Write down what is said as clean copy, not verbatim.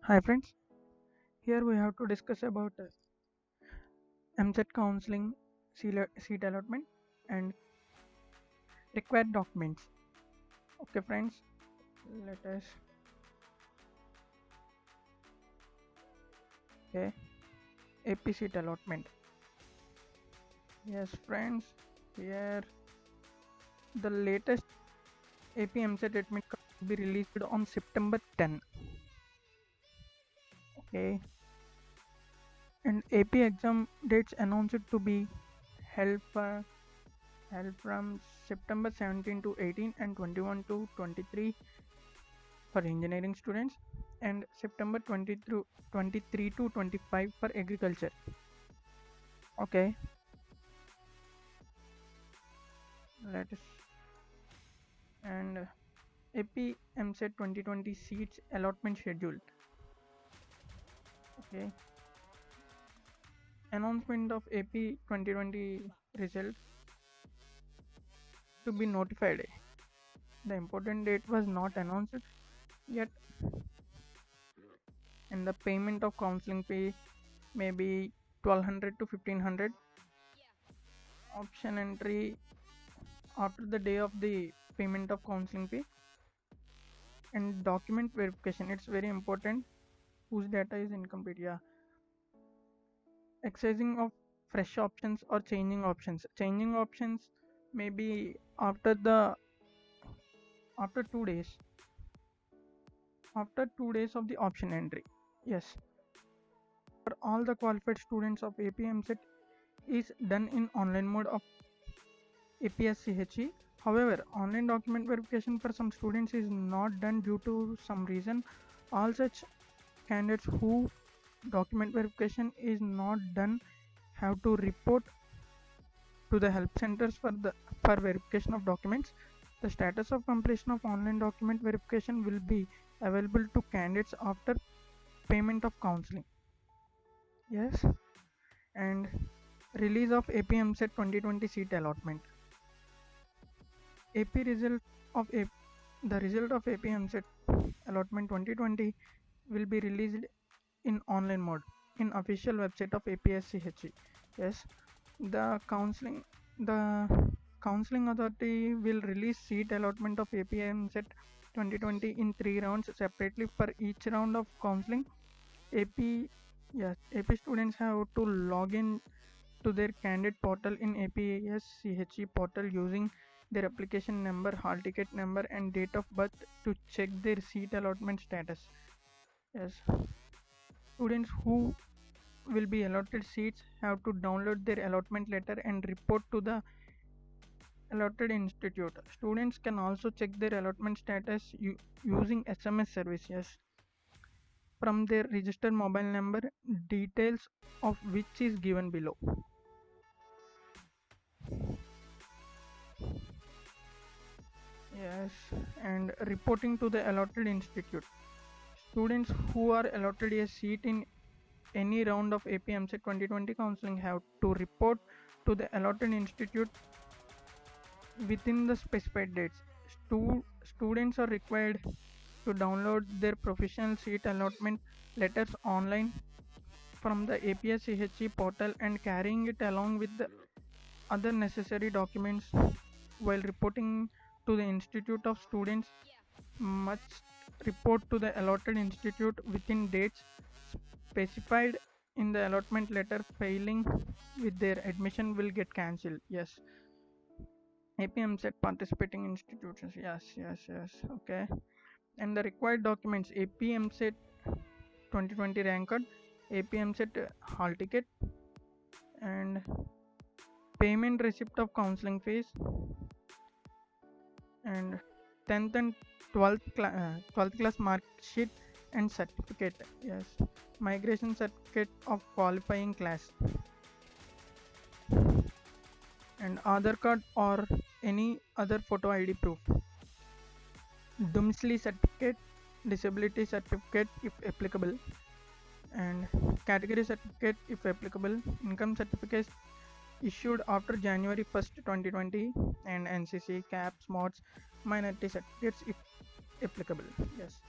Hi friends, here we have to discuss about Eamcet counseling, seat allotment and required documents. Okay friends, let us okay AP seat allotment. Yes friends, here the latest AP Eamcet admit card will be released on September 10. Okay, and AP exam dates announced to be held for held from September 17 to 18 and 21 to 23 for engineering students and September 23 to 25 for agriculture. Okay, let us and AP MSET 2020 seats allotment schedule. Okay, announcement of AP 2020 result to be notified. The important date was not announced yet, and the payment of counseling fee may be 1200 to 1500. Option entry after the day of the payment of counseling fee and document verification. It's very important whose data is incomplete. Yeah, exercising of fresh options or changing options maybe after 2 days of the option entry. Yes, for all the qualified students of APMSET is done in online mode of APSCHE. However, online document verification for some students is not done due to some reason. All such candidates who document verification is not done have to report to the help centers for verification of documents. The status of completion of online document verification will be available to candidates after payment of counseling. Yes, and release of APMSET 2020 seat allotment. AP result of AP, the result of APMSET allotment 2020 will be released in online mode in official website of APSCHE. Yes, the counseling authority will release seat allotment of APMSET 2020 in 3 rounds separately for each round of counseling. AP yes, AP students have to log in to their candidate portal in APSCHE portal using their application number, hall ticket number, and date of birth to check their seat allotment status. Yes, students who will be allotted seats have to download their allotment letter and report to the allotted institute. Students can also check their allotment status using SMS services from their registered mobile number, details of which is given below. Yes, and reporting to the allotted institute. Students who are allotted a seat in any round of APMC 2020 counseling have to report to the allotted institute within the specified dates. Students are required to download their professional seat allotment letters online from the APSCHE portal and carrying it along with the other necessary documents while reporting to the institute of students must report to the allotted institute within dates specified in the allotment letter. Failing with their admission will get cancelled. Yes, APMSET participating institutions. Yes. Okay, and the required documents: APMSET 2020 rank card, APMSET hall ticket, and payment receipt of counseling fees, and 10th and 12th class mark sheet and certificate. Yes, migration certificate of qualifying class, and Aadhaar card or any other photo ID proof. Domicile certificate, disability certificate if applicable, and category certificate if applicable. Income certificate issued after January 1st 2020, and NCC caps mods minority certificates if applicable. Yes,